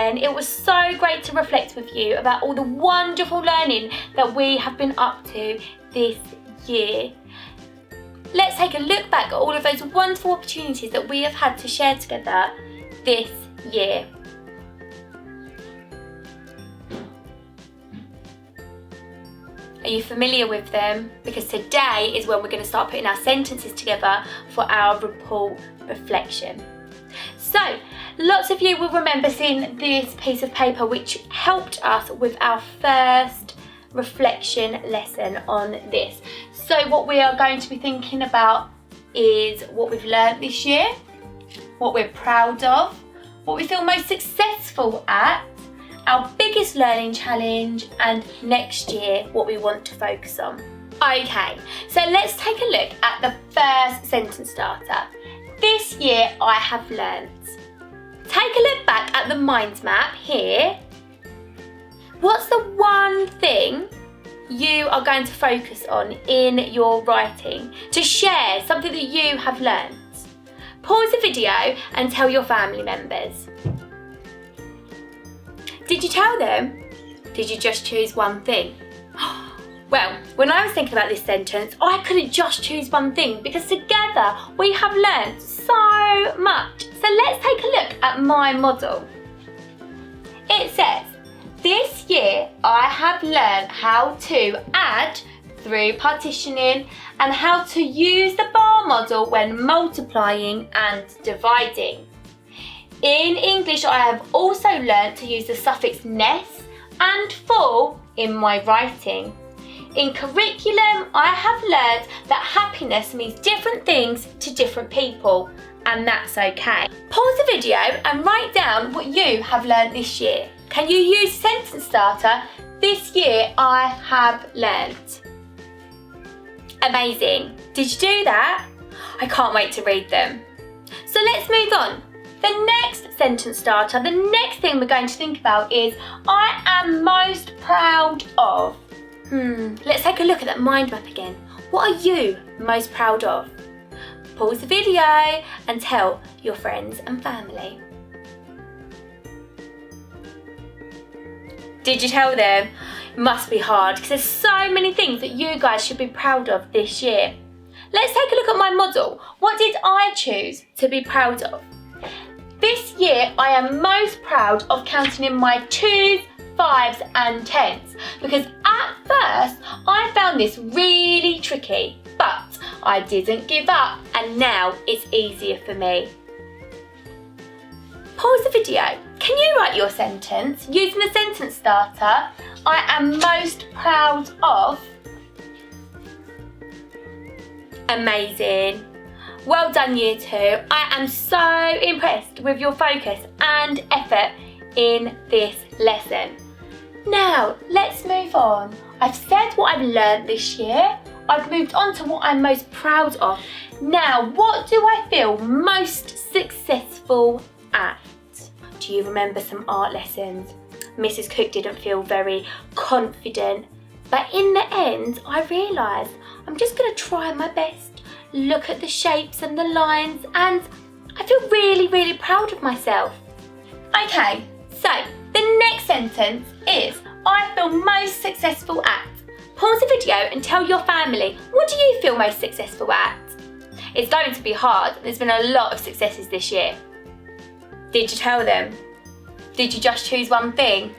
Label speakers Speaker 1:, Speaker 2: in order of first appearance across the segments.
Speaker 1: again. It was so great to reflect with you about all the wonderful learning that we have been up to this year. Let's take a look back at all of those wonderful opportunities that we have had to share together this year. Are you familiar with them? Because today is when we're going to start putting our sentences together for our report reflection. So, lots of you will remember seeing this piece of paper which helped us with our first reflection lesson on this. So what we are going to be thinking about is what we've learnt this year, what we're proud of, what we feel most successful at, our biggest learning challenge, and next year what we want to focus on. Okay, so let's take a look at the first sentence starter. This year I have learnt. Take a look back at the mind map here. What's the one thing you are going to focus on in your writing to share something that you have learnt? Pause the video and tell your family members. Did you tell them? Did you just choose one thing? Well, when I was thinking about this sentence, I couldn't just choose one thing because together we have learnt so much. So let's take a look at my model. It says, this year I have learnt how to add through partitioning and how to use the bar model when multiplying and dividing. In English, I have also learnt to use the suffix ness and full in my writing. In curriculum, I have learnt that happiness means different things to different people, and that's okay. Pause the video and write down what you have learnt this year. Can you use sentence starter? This year I have learnt. Amazing. Did you do that? I can't wait to read them. So let's move on. The next sentence starter, the next thing we're going to think about is I am most proud of. Let's take a look at that mind map again. What are you most proud of? Pause the video and tell your friends and family. Did you tell them? It must be hard because there's so many things that you guys should be proud of this year. Let's take a look at my model. What did I choose to be proud of? This year I am most proud of counting in my 2s, 5s and 10s because at first I found this really tricky, but I didn't give up and now it's easier for me. Pause the video. Can you write your sentence using the sentence starter? I am most proud of. Amazing. Well done, Year 2. I am so impressed with your focus and effort in this lesson. Now, let's move on. I've said what I've learnt this year. I've moved on to what I'm most proud of. Now, what do I feel most successful at? Do you remember some art lessons? Mrs. Cook didn't feel very confident, but in the end, I realised I'm just going to try my best, look at the shapes and the lines, and I feel really, really proud of myself. Okay, so the next sentence is I feel most successful at. Pause the video and tell your family, what do you feel most successful at? It's going to be hard. There's been a lot of successes this year. Did you tell them? Did you just choose one thing?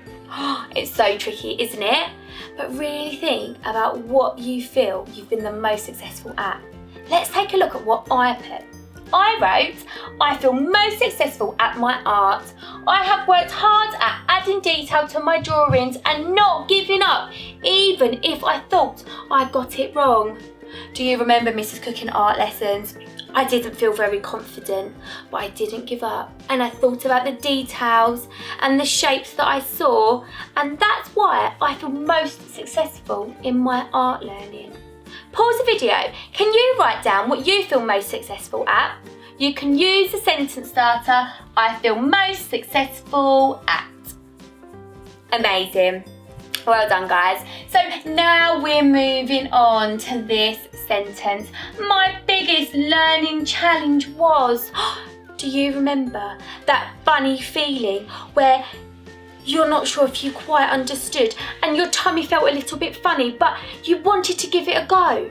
Speaker 1: It's so tricky, isn't it? But really think about what you feel you've been the most successful at. Let's take a look at what I put. I wrote, I feel most successful at my art. I have worked hard at adding detail to my drawings and not giving up, even if I thought I got it wrong. Do you remember Mrs. Cook in art lessons? I didn't feel very confident, but I didn't give up. And I thought about the details and the shapes that I saw, and that's why I feel most successful in my art learning. Pause the video. Can you write down what you feel most successful at? You can use the sentence starter, I feel most successful at. Amazing. Well done, guys. So now we're moving on to this sentence. My biggest learning challenge was, do you remember that funny feeling where you're not sure if you quite understood and your tummy felt a little bit funny, but you wanted to give it a go.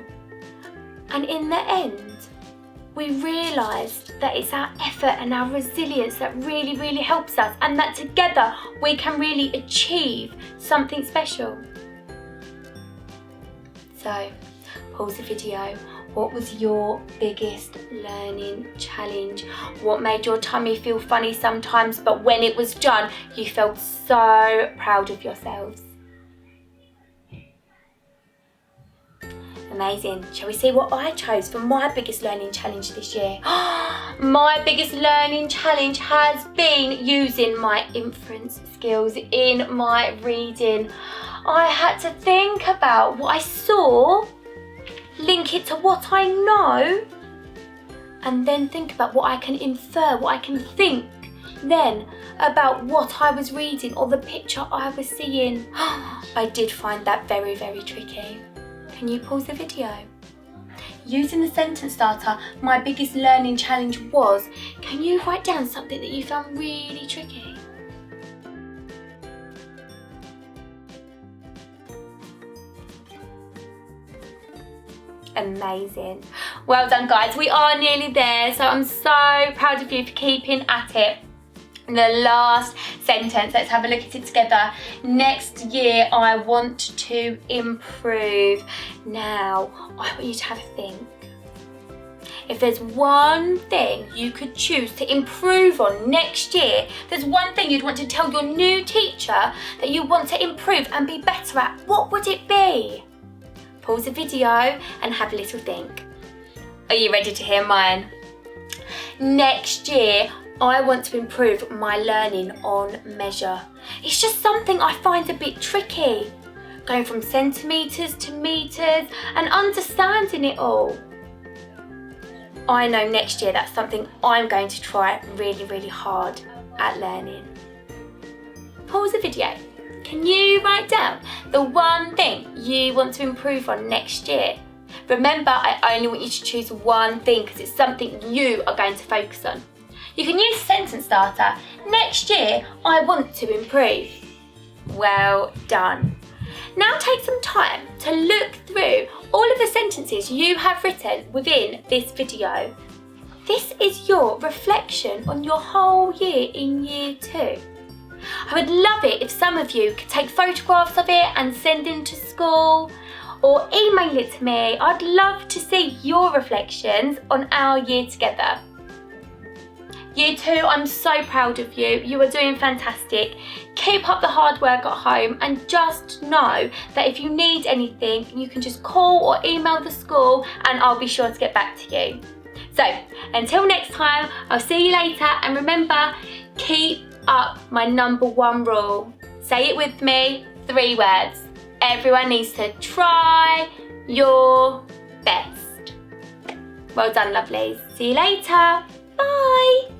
Speaker 1: And in the end, we realised that it's our effort and our resilience that really, really helps us, and that together we can really achieve something special. So, pause the video. What was your biggest learning challenge? What made your tummy feel funny sometimes, but when it was done, you felt so proud of yourselves? Amazing. Shall we see what I chose for my biggest learning challenge this year? My biggest learning challenge has been using my inference skills in my reading. I had to think about what I saw, link it to what I know, and then think about what I can infer, what I can think then about what I was reading or the picture I was seeing. I did find that very, very tricky. Can you pause the video? Using the sentence starter, my biggest learning challenge was, can you write down something that you found really tricky? Amazing. Well done, guys. We are nearly there, so I'm so proud of you for keeping at it. The last sentence, let's have a look at it together. Next year, I want to improve. Now, I want you to have a think. If there's one thing you could choose to improve on next year, there's one thing you'd want to tell your new teacher that you want to improve and be better at, what would it be? Pause the video and have a little think. Are you ready to hear mine? Next year, I want to improve my learning on measure. It's just something I find a bit tricky. Going from centimetres to metres and understanding it all. I know next year that's something I'm going to try really, really hard at learning. Pause the video. Can you write down the one thing you want to improve on next year? Remember, I only want you to choose one thing because it's something you are going to focus on. You can use sentence starter. Next year, I want to improve. Well done. Now take some time to look through all of the sentences you have written within this video. This is your reflection on your whole year in year 2. I would love it if some of you could take photographs of it and send them to school or email it to me. I'd love to see your reflections on our year together. Year 2, I'm so proud of you. You are doing fantastic. Keep up the hard work at home and just know that if you need anything, you can just call or email the school and I'll be sure to get back to you. So, until next time, I'll see you later, and remember, keep up my number 1 rule. Say it with me, 3 words. Everyone needs to try your best. Well done, lovelies. See you later. Bye.